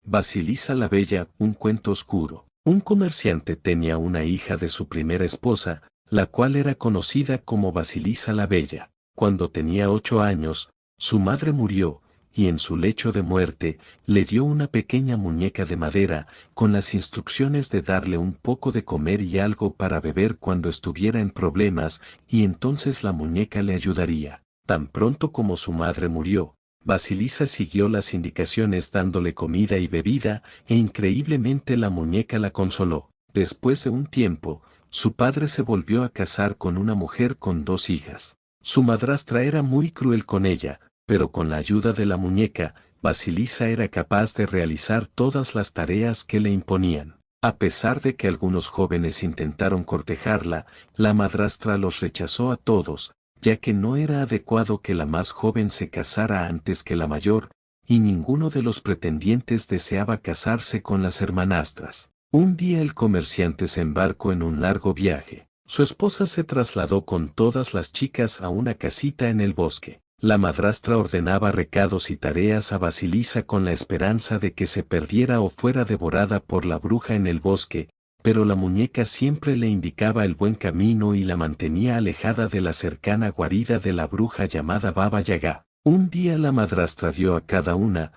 Basilisa la Bella, un cuento oscuro. Un comerciante tenía una hija de su primera esposa, la cual era conocida como Basilisa la Bella. Cuando tenía 8 años, su madre murió, y en su lecho de muerte, le dio una pequeña muñeca de madera, con las instrucciones de darle un poco de comer y algo para beber cuando estuviera en problemas, y entonces la muñeca le ayudaría. Tan pronto como su madre murió, Basilisa siguió las indicaciones dándole comida y bebida, e increíblemente la muñeca la consoló. Después de un tiempo, su padre se volvió a casar con una mujer con 2 hijas. Su madrastra era muy cruel con ella, pero con la ayuda de la muñeca, Basilisa era capaz de realizar todas las tareas que le imponían. A pesar de que algunos jóvenes intentaron cortejarla, la madrastra los rechazó a todos, ya que no era adecuado que la más joven se casara antes que la mayor, y ninguno de los pretendientes deseaba casarse con las hermanastras. Un día el comerciante se embarcó en un largo viaje. Su esposa se trasladó con todas las chicas a una casita en el bosque. La madrastra ordenaba recados y tareas a Basilisa con la esperanza de que se perdiera o fuera devorada por la bruja en el bosque, pero la muñeca siempre le indicaba el buen camino y la mantenía alejada de la cercana guarida de la bruja llamada Baba Yaga. Un día la madrastra dio a cada una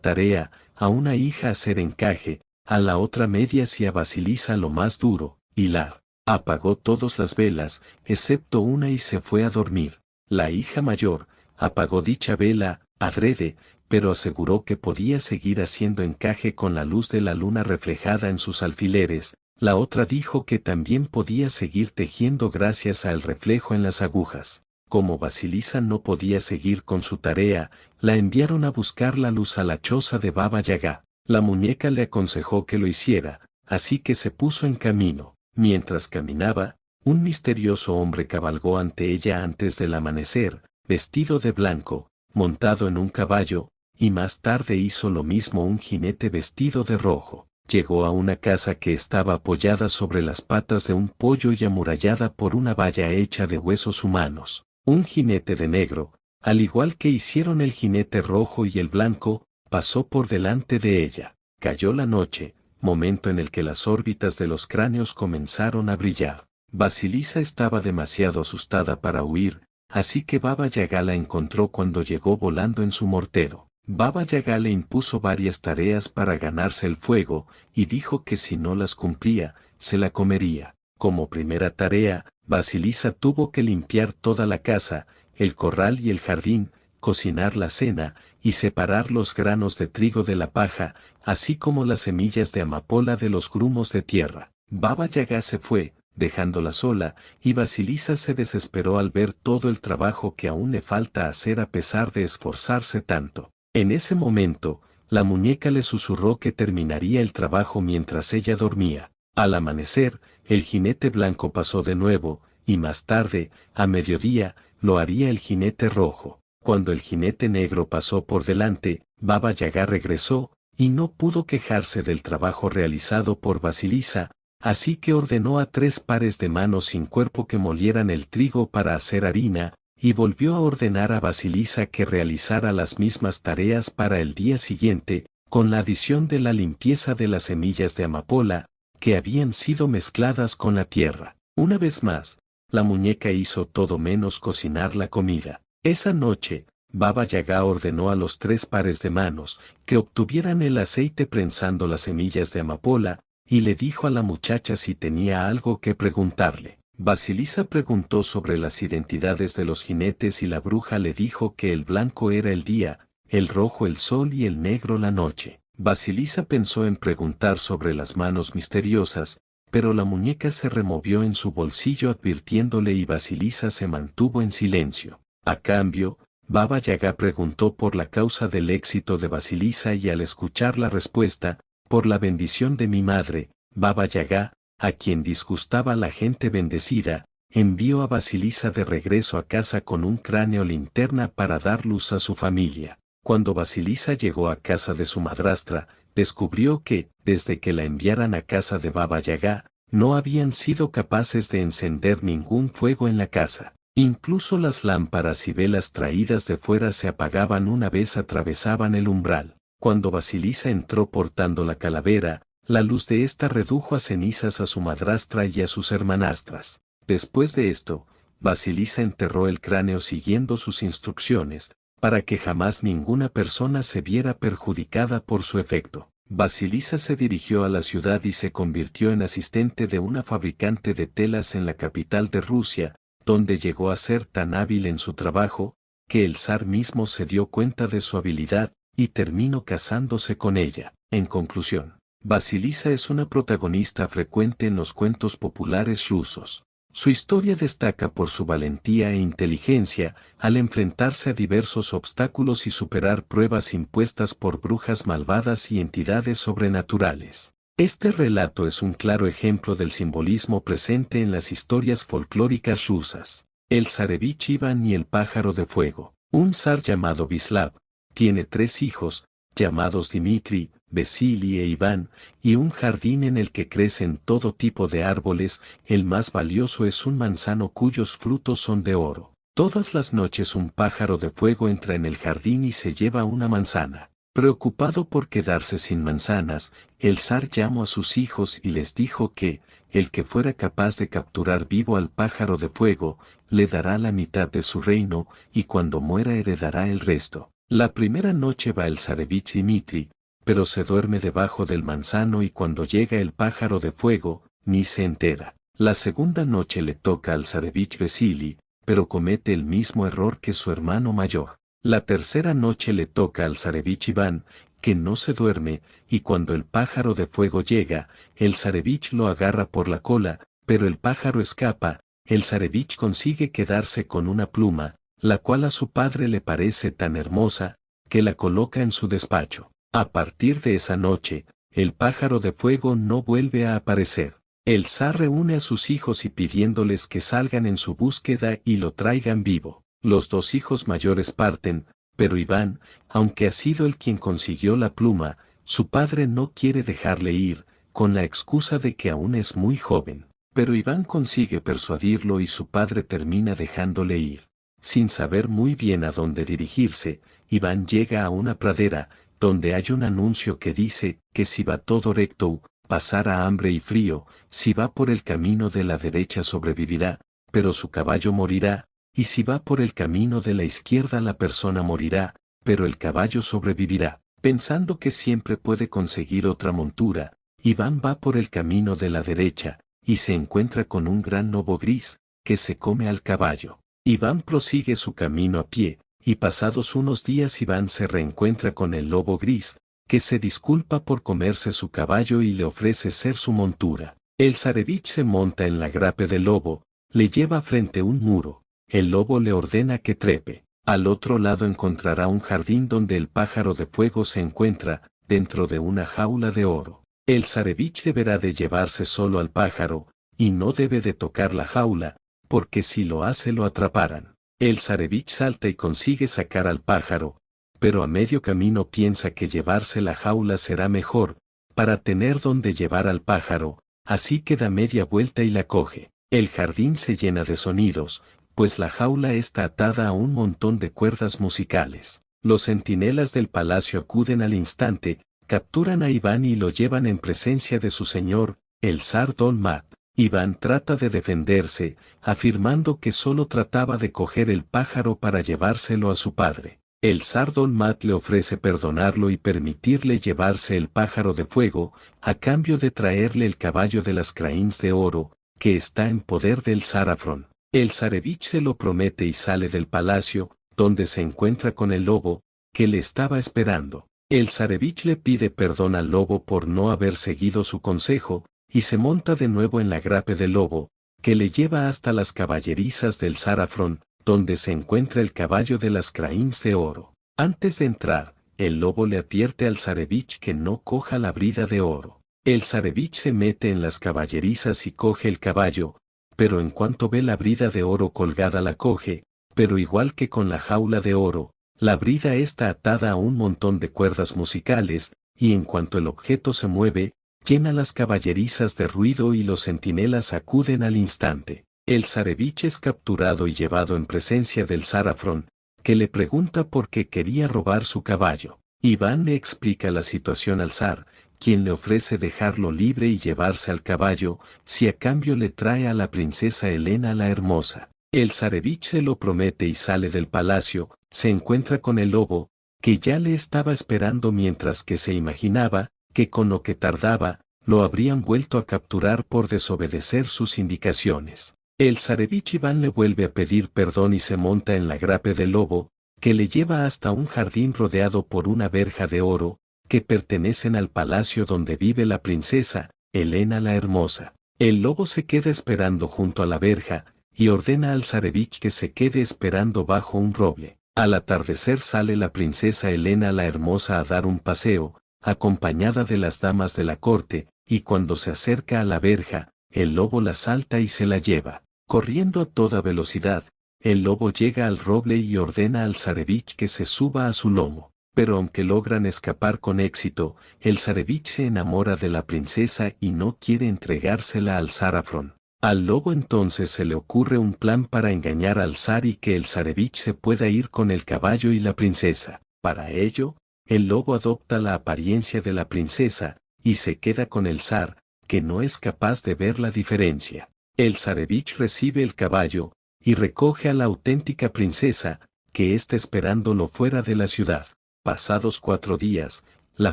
tarea, a una hija hacer encaje, a la otra medias y a Basilisa lo más duro, hilar. Apagó todas las velas, excepto una y se fue a dormir. La hija mayor apagó dicha vela, adrede, pero aseguró que podía seguir haciendo encaje con la luz de la luna reflejada en sus alfileres. La otra dijo que también podía seguir tejiendo gracias al reflejo en las agujas. Como Basilisa no podía seguir con su tarea, la enviaron a buscar la luz a la choza de Baba Yaga. La muñeca le aconsejó que lo hiciera, así que se puso en camino. Mientras caminaba, un misterioso hombre cabalgó ante ella antes del amanecer, vestido de blanco, montado en un caballo, y más tarde hizo lo mismo un jinete vestido de rojo. Llegó a una casa que estaba apoyada sobre las patas de un pollo y amurallada por una valla hecha de huesos humanos. Un jinete de negro, al igual que hicieron el jinete rojo y el blanco, pasó por delante de ella. Cayó la noche, momento en el que las órbitas de los cráneos comenzaron a brillar. Basilisa estaba demasiado asustada para huir, así que Baba Yaga la encontró cuando llegó volando en su mortero. Baba Yaga le impuso varias tareas para ganarse el fuego, y dijo que si no las cumplía, se la comería. Como primera tarea, Basilisa tuvo que limpiar toda la casa, el corral y el jardín, cocinar la cena, y separar los granos de trigo de la paja, así como las semillas de amapola de los grumos de tierra. Baba Yaga se fue, dejándola sola, y Basilisa se desesperó al ver todo el trabajo que aún le falta hacer a pesar de esforzarse tanto. En ese momento, la muñeca le susurró que terminaría el trabajo mientras ella dormía. Al amanecer, el jinete blanco pasó de nuevo, y más tarde, a mediodía, lo haría el jinete rojo. Cuando el jinete negro pasó por delante, Baba Yaga regresó, y no pudo quejarse del trabajo realizado por Basilisa, así que ordenó a 3 pares de manos sin cuerpo que molieran el trigo para hacer harina, y volvió a ordenar a Basilisa que realizara las mismas tareas para el día siguiente, con la adición de la limpieza de las semillas de amapola, que habían sido mezcladas con la tierra. Una vez más, la muñeca hizo todo menos cocinar la comida. Esa noche, Baba Yaga ordenó a los 3 pares de manos que obtuvieran el aceite prensando las semillas de amapola, y le dijo a la muchacha si tenía algo que preguntarle. Basilisa preguntó sobre las identidades de los jinetes y la bruja le dijo que el blanco era el día, el rojo el sol y el negro la noche. Basilisa pensó en preguntar sobre las manos misteriosas, pero la muñeca se removió en su bolsillo advirtiéndole y Basilisa se mantuvo en silencio. A cambio, Baba Yaga preguntó por la causa del éxito de Basilisa y al escuchar la respuesta, por la bendición de mi madre, Baba Yaga, a quien disgustaba la gente bendecida, envió a Basilisa de regreso a casa con un cráneo linterna para dar luz a su familia. Cuando Basilisa llegó a casa de su madrastra, descubrió que, desde que la enviaran a casa de Baba Yaga, no habían sido capaces de encender ningún fuego en la casa. Incluso las lámparas y velas traídas de fuera se apagaban una vez atravesaban el umbral. Cuando Vasilisa entró portando la calavera, la luz de ésta redujo a cenizas a su madrastra y a sus hermanastras. Después de esto, Vasilisa enterró el cráneo siguiendo sus instrucciones, para que jamás ninguna persona se viera perjudicada por su efecto. Vasilisa se dirigió a la ciudad y se convirtió en asistente de una fabricante de telas en la capital de Rusia, donde llegó a ser tan hábil en su trabajo, que el zar mismo se dio cuenta de su habilidad, y terminó casándose con ella. En conclusión, Vasilisa es una protagonista frecuente en los cuentos populares rusos. Su historia destaca por su valentía e inteligencia al enfrentarse a diversos obstáculos y superar pruebas impuestas por brujas malvadas y entidades sobrenaturales. Este relato es un claro ejemplo del simbolismo presente en las historias folclóricas rusas. El zarevich Iván y el pájaro de fuego. Un zar llamado Vislav tiene 3 hijos, llamados Dmitri, Vasili e Iván, y un jardín en el que crecen todo tipo de árboles. El más valioso es un manzano cuyos frutos son de oro. Todas las noches un pájaro de fuego entra en el jardín y se lleva una manzana. Preocupado por quedarse sin manzanas, el zar llamó a sus hijos y les dijo que, el que fuera capaz de capturar vivo al pájaro de fuego, le dará la mitad de su reino, y cuando muera heredará el resto. La primera noche va el zarevich Dmitri, pero se duerme debajo del manzano y cuando llega el pájaro de fuego, ni se entera. La segunda noche le toca al zarevich Vasili, pero comete el mismo error que su hermano mayor. La tercera noche le toca al zarevich Iván, que no se duerme, y cuando el pájaro de fuego llega, el zarevich lo agarra por la cola, pero el pájaro escapa. El zarevich consigue quedarse con una pluma, la cual a su padre le parece tan hermosa, que la coloca en su despacho. A partir de esa noche, el pájaro de fuego no vuelve a aparecer. El zar reúne a sus hijos y pidiéndoles que salgan en su búsqueda y lo traigan vivo. Los 2 hijos mayores parten, pero Iván, aunque ha sido el quien consiguió la pluma, su padre no quiere dejarle ir, con la excusa de que aún es muy joven. Pero Iván consigue persuadirlo y su padre termina dejándole ir. Sin saber muy bien a dónde dirigirse, Iván llega a una pradera, donde hay un anuncio que dice que si va todo recto, pasará hambre y frío, si va por el camino de la derecha sobrevivirá, pero su caballo morirá, y si va por el camino de la izquierda la persona morirá, pero el caballo sobrevivirá. Pensando que siempre puede conseguir otra montura, Iván va por el camino de la derecha, y se encuentra con un gran lobo gris, que se come al caballo. Iván prosigue su camino a pie, y pasados unos días Iván se reencuentra con el lobo gris, que se disculpa por comerse su caballo y le ofrece ser su montura. El zarevich se monta en la grape del lobo, le lleva frente a un muro, el lobo le ordena que trepe. Al otro lado encontrará un jardín donde el pájaro de fuego se encuentra, dentro de una jaula de oro. El zarevich deberá de llevarse solo al pájaro, y no debe de tocar la jaula, porque si lo hace lo atraparán. El zarevich salta y consigue sacar al pájaro, pero a medio camino piensa que llevarse la jaula será mejor, para tener donde llevar al pájaro, así que da media vuelta y la coge. El jardín se llena de sonidos, pues la jaula está atada a un montón de cuerdas musicales. Los centinelas del palacio acuden al instante, capturan a Iván y lo llevan en presencia de su señor, el zar Dolmat. Iván trata de defenderse, afirmando que solo trataba de coger el pájaro para llevárselo a su padre. El zar Dolmat le ofrece perdonarlo y permitirle llevarse el pájaro de fuego, a cambio de traerle el caballo de las craíns de oro, que está en poder del zar Afrón. El zarevich se lo promete y sale del palacio, donde se encuentra con el lobo, que le estaba esperando. El zarevich le pide perdón al lobo por no haber seguido su consejo, y se monta de nuevo en la grape del lobo, que le lleva hasta las caballerizas del zar Afrón, donde se encuentra el caballo de las craíns de oro. Antes de entrar, el lobo le advierte al zarevich que no coja la brida de oro. El zarevich se mete en las caballerizas y coge el caballo, pero en cuanto ve la brida de oro colgada la coge, pero igual que con la jaula de oro, la brida está atada a un montón de cuerdas musicales, y en cuanto el objeto se mueve, llena las caballerizas de ruido y los centinelas acuden al instante. El zarevich es capturado y llevado en presencia del zar Afrón, que le pregunta por qué quería robar su caballo. Iván le explica la situación al zar, quien le ofrece dejarlo libre y llevarse al caballo, si a cambio le trae a la princesa Helena la Hermosa. El zarevich se lo promete y sale del palacio, se encuentra con el lobo, que ya le estaba esperando mientras que se imaginaba, que con lo que tardaba, lo habrían vuelto a capturar por desobedecer sus indicaciones. El zarevich Iván le vuelve a pedir perdón y se monta en la grape del lobo, que le lleva hasta un jardín rodeado por una verja de oro, que pertenecen al palacio donde vive la princesa, Helena la Hermosa. El lobo se queda esperando junto a la verja, y ordena al zarevich que se quede esperando bajo un roble. Al atardecer sale la princesa Helena la Hermosa a dar un paseo, acompañada de las damas de la corte, y cuando se acerca a la verja, el lobo la salta y se la lleva. Corriendo a toda velocidad, el lobo llega al roble y ordena al zarevich que se suba a su lomo. Pero aunque logran escapar con éxito, el zarevich se enamora de la princesa y no quiere entregársela al zar Afrón. Al lobo entonces se le ocurre un plan para engañar al zar y que el zarevich se pueda ir con el caballo y la princesa. Para ello, el lobo adopta la apariencia de la princesa, y se queda con el zar, que no es capaz de ver la diferencia. El zarevich recibe el caballo, y recoge a la auténtica princesa, que está esperándolo fuera de la ciudad. Pasados 4 días, la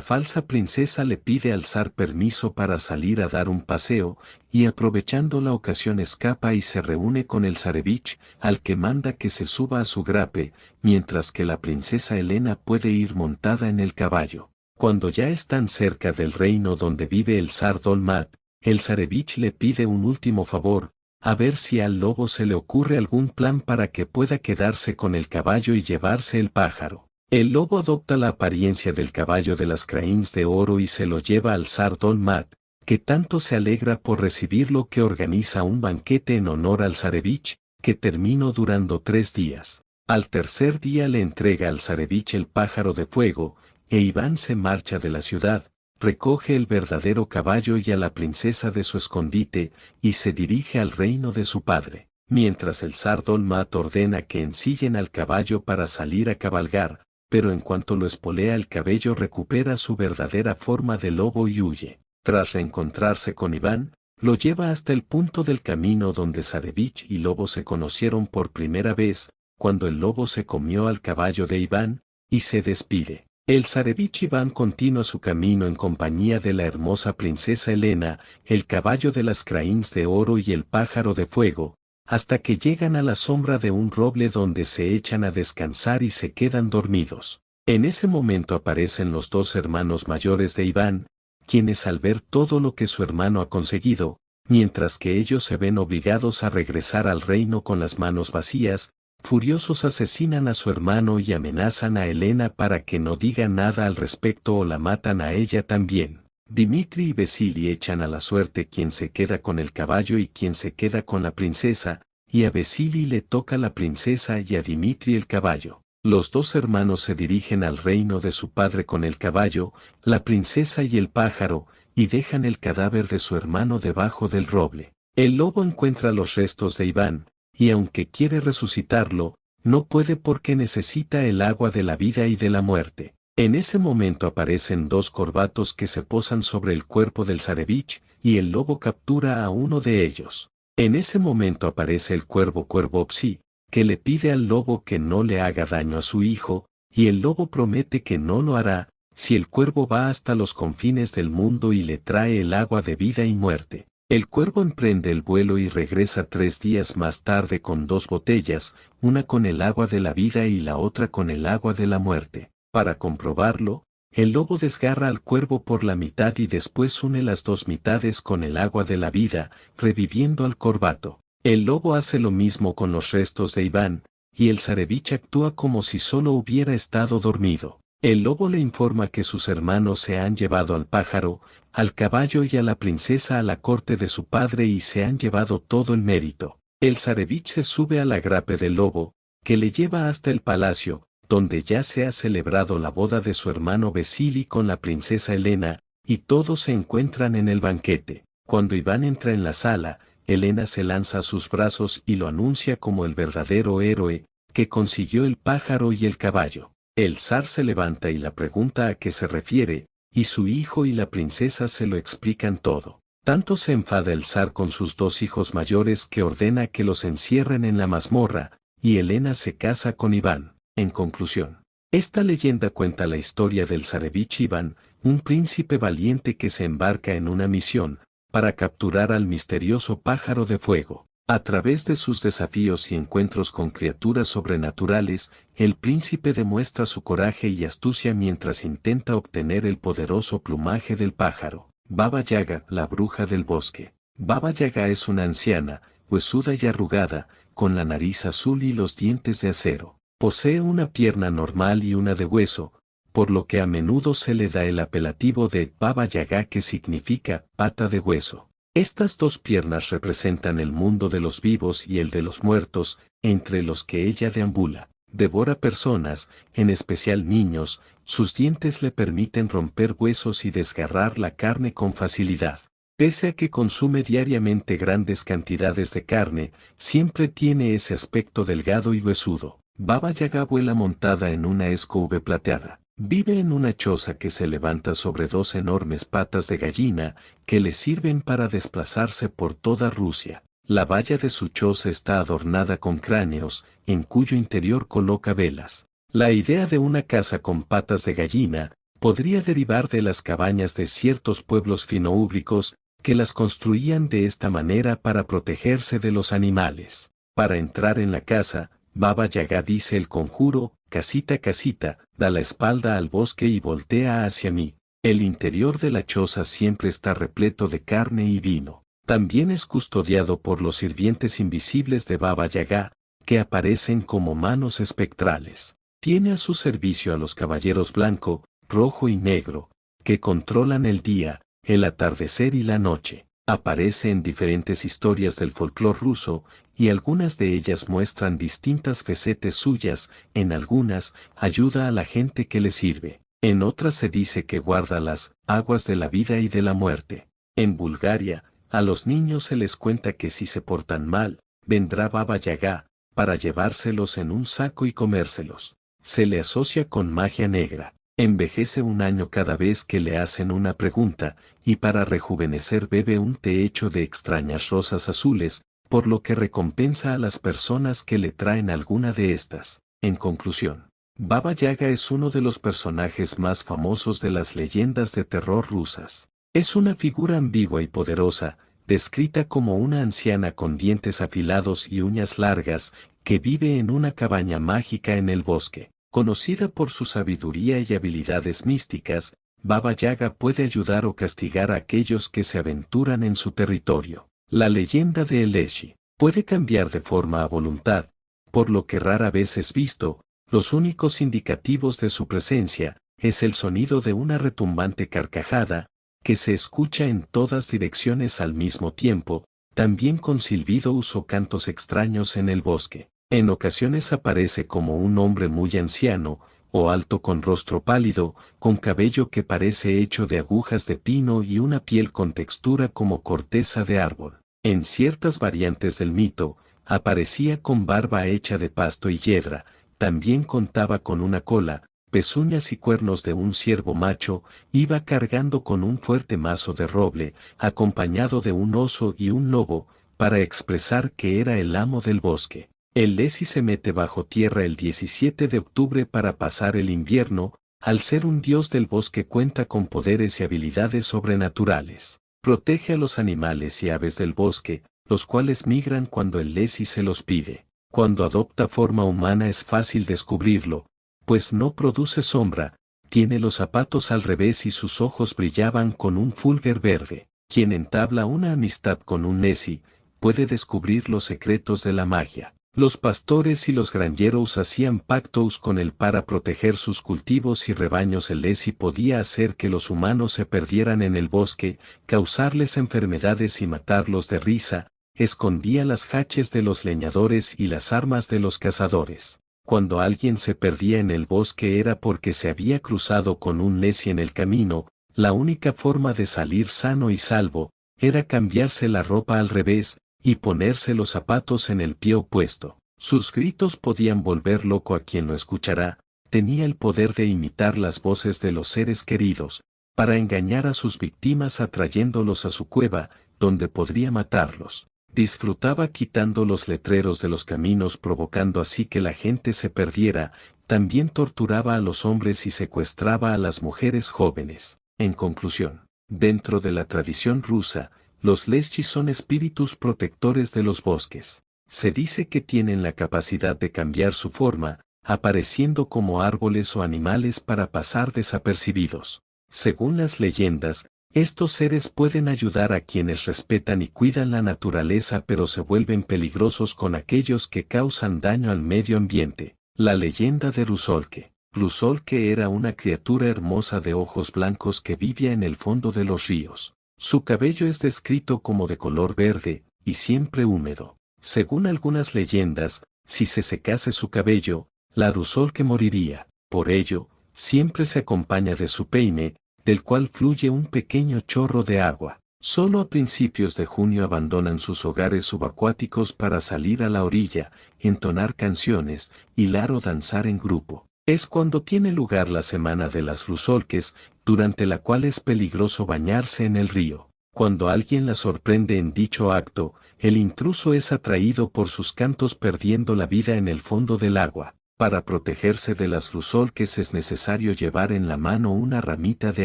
falsa princesa le pide al zar permiso para salir a dar un paseo, y aprovechando la ocasión escapa y se reúne con el zarevich, al que manda que se suba a su grape, mientras que la princesa Helena puede ir montada en el caballo. Cuando ya están cerca del reino donde vive el zar Dolmat, el zarevich le pide un último favor, a ver si al lobo se le ocurre algún plan para que pueda quedarse con el caballo y llevarse el pájaro. El lobo adopta la apariencia del caballo de las craíns de oro y se lo lleva al zar Dolmat, que tanto se alegra por recibirlo que organiza un banquete en honor al zarevich, que terminó durando 3 días. Al tercer día le entrega al zarevich el pájaro de fuego, e Iván se marcha de la ciudad, recoge el verdadero caballo y a la princesa de su escondite, y se dirige al reino de su padre. Mientras el zar Dolmat ordena que ensillen al caballo para salir a cabalgar, pero en cuanto lo espolea el cabello recupera su verdadera forma de lobo y huye. Tras reencontrarse con Iván, lo lleva hasta el punto del camino donde zarevich y lobo se conocieron por primera vez, cuando el lobo se comió al caballo de Iván, y se despide. El zarevich Iván continúa su camino en compañía de la hermosa princesa Helena, el caballo de las craíns de oro y el pájaro de fuego, hasta que llegan a la sombra de un roble donde se echan a descansar y se quedan dormidos. En ese momento aparecen los 2 hermanos mayores de Iván, quienes al ver todo lo que su hermano ha conseguido, mientras que ellos se ven obligados a regresar al reino con las manos vacías, furiosos asesinan a su hermano y amenazan a Helena para que no diga nada al respecto o la matan a ella también. Dimitri y Vasili echan a la suerte quien se queda con el caballo y quien se queda con la princesa, y a Vasili le toca la princesa y a Dimitri el caballo. Los 2 hermanos se dirigen al reino de su padre con el caballo, la princesa y el pájaro, y dejan el cadáver de su hermano debajo del roble. El lobo encuentra los restos de Iván, y aunque quiere resucitarlo, no puede porque necesita el agua de la vida y de la muerte. En ese momento aparecen 2 corbatos que se posan sobre el cuerpo del zarevich, y el lobo captura a uno de ellos. En ese momento aparece el cuervo Psi, que le pide al lobo que no le haga daño a su hijo, y el lobo promete que no lo hará, si el cuervo va hasta los confines del mundo y le trae el agua de vida y muerte. El cuervo emprende el vuelo y regresa 3 días más tarde con 2 botellas, una con el agua de la vida y la otra con el agua de la muerte. Para comprobarlo, el lobo desgarra al cuervo por la mitad y después une las 2 mitades con el agua de la vida, reviviendo al corbato. El lobo hace lo mismo con los restos de Iván, y el zarevich actúa como si solo hubiera estado dormido. El lobo le informa que sus hermanos se han llevado al pájaro, al caballo y a la princesa a la corte de su padre y se han llevado todo el mérito. El zarevich se sube a la grape del lobo, que le lleva hasta el palacio, donde ya se ha celebrado la boda de su hermano Vasili con la princesa Helena, y todos se encuentran en el banquete. Cuando Iván entra en la sala, Helena se lanza a sus brazos y lo anuncia como el verdadero héroe, que consiguió el pájaro y el caballo. El zar se levanta y la pregunta a qué se refiere, y su hijo y la princesa se lo explican todo. Tanto se enfada el zar con sus dos hijos mayores que ordena que los encierren en la mazmorra, y Helena se casa con Iván. En conclusión, esta leyenda cuenta la historia del zarevich Iván, un príncipe valiente que se embarca en una misión, para capturar al misterioso pájaro de fuego. A través de sus desafíos y encuentros con criaturas sobrenaturales, el príncipe demuestra su coraje y astucia mientras intenta obtener el poderoso plumaje del pájaro. Baba Yaga, la bruja del bosque. Baba Yaga es una anciana, huesuda y arrugada, con la nariz azul y los dientes de acero. Posee una pierna normal y una de hueso, por lo que a menudo se le da el apelativo de Baba Yaga, que significa pata de hueso. Estas dos piernas representan el mundo de los vivos y el de los muertos, entre los que ella deambula. Devora personas, en especial niños, sus dientes le permiten romper huesos y desgarrar la carne con facilidad. Pese a que consume diariamente grandes cantidades de carne, siempre tiene ese aspecto delgado y huesudo. Baba Yaga vuela montada en una escobe plateada. Vive en una choza que se levanta sobre dos enormes patas de gallina, que le sirven para desplazarse por toda Rusia. La valla de su choza está adornada con cráneos, en cuyo interior coloca velas. La idea de una casa con patas de gallina podría derivar de las cabañas de ciertos pueblos finoúbricos, que las construían de esta manera para protegerse de los animales. Para entrar en la casa, Baba Yaga dice el conjuro: casita, casita, da la espalda al bosque y voltea hacia mí. El interior de la choza siempre está repleto de carne y vino. También es custodiado por los sirvientes invisibles de Baba Yaga, que aparecen como manos espectrales. Tiene a su servicio a los caballeros blanco, rojo y negro, que controlan el día, el atardecer y la noche. Aparece en diferentes historias del folclore ruso, y algunas de ellas muestran distintas facetas suyas. En algunas, ayuda a la gente que le sirve. En otras se dice que guarda las aguas de la vida y de la muerte. En Bulgaria, a los niños se les cuenta que si se portan mal, vendrá Baba Yaga, para llevárselos en un saco y comérselos. Se le asocia con magia negra. Envejece un año cada vez que le hacen una pregunta, y para rejuvenecer bebe un té hecho de extrañas rosas azules, por lo que recompensa a las personas que le traen alguna de estas. En conclusión, Baba Yaga es uno de los personajes más famosos de las leyendas de terror rusas. Es una figura ambigua y poderosa, descrita como una anciana con dientes afilados y uñas largas, que vive en una cabaña mágica en el bosque. Conocida por su sabiduría y habilidades místicas, Baba Yaga puede ayudar o castigar a aquellos que se aventuran en su territorio. La leyenda de Eleshi puede cambiar de forma a voluntad, por lo que rara vez es visto. Los únicos indicativos de su presencia es el sonido de una retumbante carcajada, que se escucha en todas direcciones al mismo tiempo, también con silbidos o cantos extraños en el bosque. En ocasiones aparece como un hombre muy anciano, o alto con rostro pálido, con cabello que parece hecho de agujas de pino y una piel con textura como corteza de árbol. En ciertas variantes del mito, aparecía con barba hecha de pasto y hiedra, también contaba con una cola, pezuñas y cuernos de un ciervo macho, iba cargando con un fuerte mazo de roble, acompañado de un oso y un lobo, para expresar que era el amo del bosque. El Lesi se mete bajo tierra el 17 de octubre para pasar el invierno. Al ser un dios del bosque cuenta con poderes y habilidades sobrenaturales. Protege a los animales y aves del bosque, los cuales migran cuando el Lesi se los pide. Cuando adopta forma humana es fácil descubrirlo, pues no produce sombra, tiene los zapatos al revés y sus ojos brillaban con un fulgor verde. Quien entabla una amistad con un Lesi, puede descubrir los secretos de la magia. Los pastores y los granjeros hacían pactos con él para proteger sus cultivos y rebaños. El Lesi podía hacer que los humanos se perdieran en el bosque, causarles enfermedades y matarlos de risa. Escondía las haches de los leñadores y las armas de los cazadores. Cuando alguien se perdía en el bosque era porque se había cruzado con un Lesi en el camino. La única forma de salir sano y salvo era cambiarse la ropa al revés y ponerse los zapatos en el pie opuesto. Sus gritos podían volver loco a quien lo escuchara, tenía el poder de imitar las voces de los seres queridos, para engañar a sus víctimas atrayéndolos a su cueva, donde podría matarlos. Disfrutaba quitando los letreros de los caminos provocando así que la gente se perdiera, también torturaba a los hombres y secuestraba a las mujeres jóvenes. En conclusión, dentro de la tradición rusa, los leshchi son espíritus protectores de los bosques. Se dice que tienen la capacidad de cambiar su forma, apareciendo como árboles o animales para pasar desapercibidos. Según las leyendas, estos seres pueden ayudar a quienes respetan y cuidan la naturaleza pero se vuelven peligrosos con aquellos que causan daño al medio ambiente. La leyenda de Rusolke. Rusolke era una criatura hermosa de ojos blancos que vivía en el fondo de los ríos. Su cabello es descrito como de color verde, y siempre húmedo. Según algunas leyendas, si se secase su cabello, la Rusolke moriría. Por ello, siempre se acompaña de su peine, del cual fluye un pequeño chorro de agua. Solo a principios de junio abandonan sus hogares subacuáticos para salir a la orilla, entonar canciones, hilar o danzar en grupo. Es cuando tiene lugar la semana de las Rusolkes, durante la cual es peligroso bañarse en el río. Cuando alguien la sorprende en dicho acto, el intruso es atraído por sus cantos perdiendo la vida en el fondo del agua. Para protegerse de las Rusolkes es necesario llevar en la mano una ramita de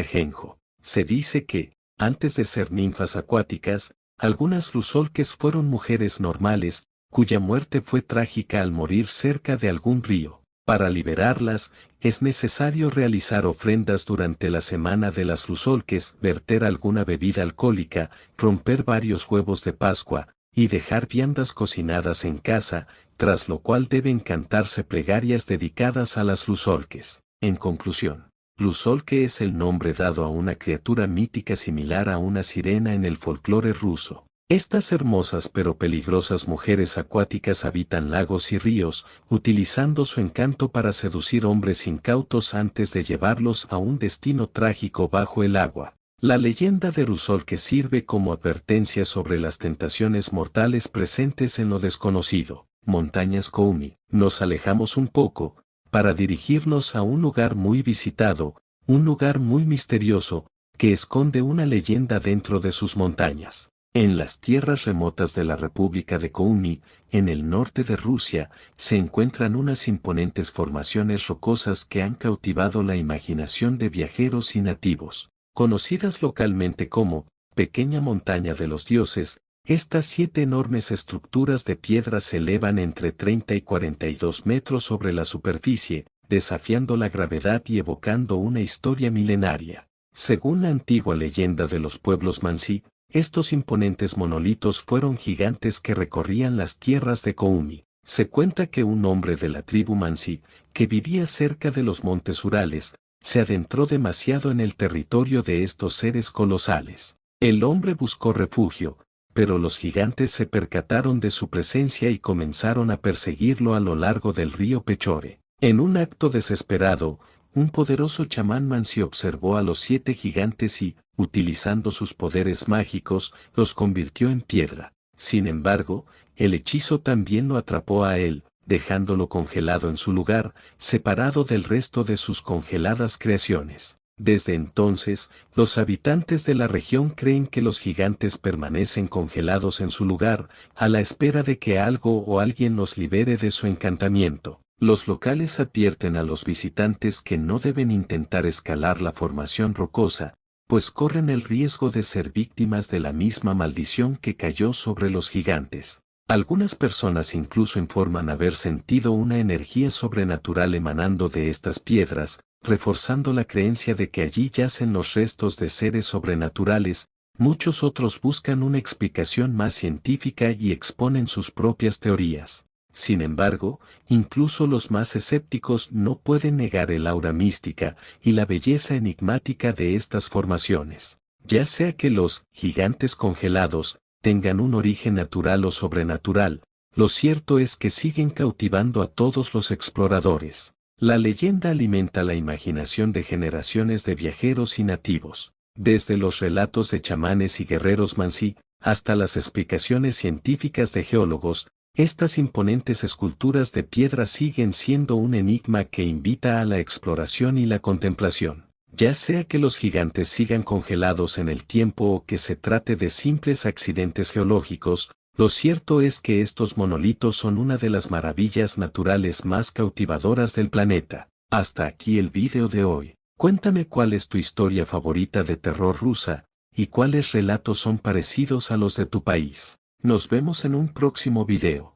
ajenjo. Se dice que, antes de ser ninfas acuáticas, algunas Rusolkes fueron mujeres normales, cuya muerte fue trágica al morir cerca de algún río. Para liberarlas, es necesario realizar ofrendas durante la semana de las Rusolkes, verter alguna bebida alcohólica, romper varios huevos de Pascua, y dejar viandas cocinadas en casa, tras lo cual deben cantarse plegarias dedicadas a las Rusolkes. En conclusión, Rusolke es el nombre dado a una criatura mítica similar a una sirena en el folclore ruso. Estas hermosas pero peligrosas mujeres acuáticas habitan lagos y ríos, utilizando su encanto para seducir hombres incautos antes de llevarlos a un destino trágico bajo el agua. La leyenda de Rusolke sirve como advertencia sobre las tentaciones mortales presentes en lo desconocido. Montañas Koumi. Nos alejamos un poco, para dirigirnos a un lugar muy visitado, un lugar muy misterioso, que esconde una leyenda dentro de sus montañas. En las tierras remotas de la República de Koumi, en el norte de Rusia, se encuentran unas imponentes formaciones rocosas que han cautivado la imaginación de viajeros y nativos. Conocidas localmente como Pequeña Montaña de los Dioses, estas 7 enormes estructuras de piedra se elevan entre 30 y 42 metros sobre la superficie, desafiando la gravedad y evocando una historia milenaria. Según la antigua leyenda de los pueblos Mansi, estos imponentes monolitos fueron gigantes que recorrían las tierras de Koumi. Se cuenta que un hombre de la tribu Mansi, que vivía cerca de los montes Urales, se adentró demasiado en el territorio de estos seres colosales. El hombre buscó refugio, pero los gigantes se percataron de su presencia y comenzaron a perseguirlo a lo largo del río Pechore. En un acto desesperado, un poderoso chamán Mansi observó a los 7 gigantes y, utilizando sus poderes mágicos, los convirtió en piedra. Sin embargo, el hechizo también lo atrapó a él, dejándolo congelado en su lugar, separado del resto de sus congeladas creaciones. Desde entonces, los habitantes de la región creen que los gigantes permanecen congelados en su lugar, a la espera de que algo o alguien los libere de su encantamiento. Los locales advierten a los visitantes que no deben intentar escalar la formación rocosa, pues corren el riesgo de ser víctimas de la misma maldición que cayó sobre los gigantes. Algunas personas incluso informan haber sentido una energía sobrenatural emanando de estas piedras, reforzando la creencia de que allí yacen los restos de seres sobrenaturales. Muchos otros buscan una explicación más científica y exponen sus propias teorías. Sin embargo, incluso los más escépticos no pueden negar el aura mística y la belleza enigmática de estas formaciones. Ya sea que los gigantes congelados tengan un origen natural o sobrenatural, lo cierto es que siguen cautivando a todos los exploradores. La leyenda alimenta la imaginación de generaciones de viajeros y nativos. Desde los relatos de chamanes y guerreros Mansi, hasta las explicaciones científicas de geólogos, Estas imponentes esculturas de piedra siguen siendo un enigma que invita a la exploración y la contemplación. Ya sea que los gigantes sigan congelados en el tiempo o que se trate de simples accidentes geológicos, lo cierto es que estos monolitos son una de las maravillas naturales más cautivadoras del planeta. Hasta aquí el video de hoy. Cuéntame cuál es tu historia favorita de terror rusa, y cuáles relatos son parecidos a los de tu país. Nos vemos en un próximo video.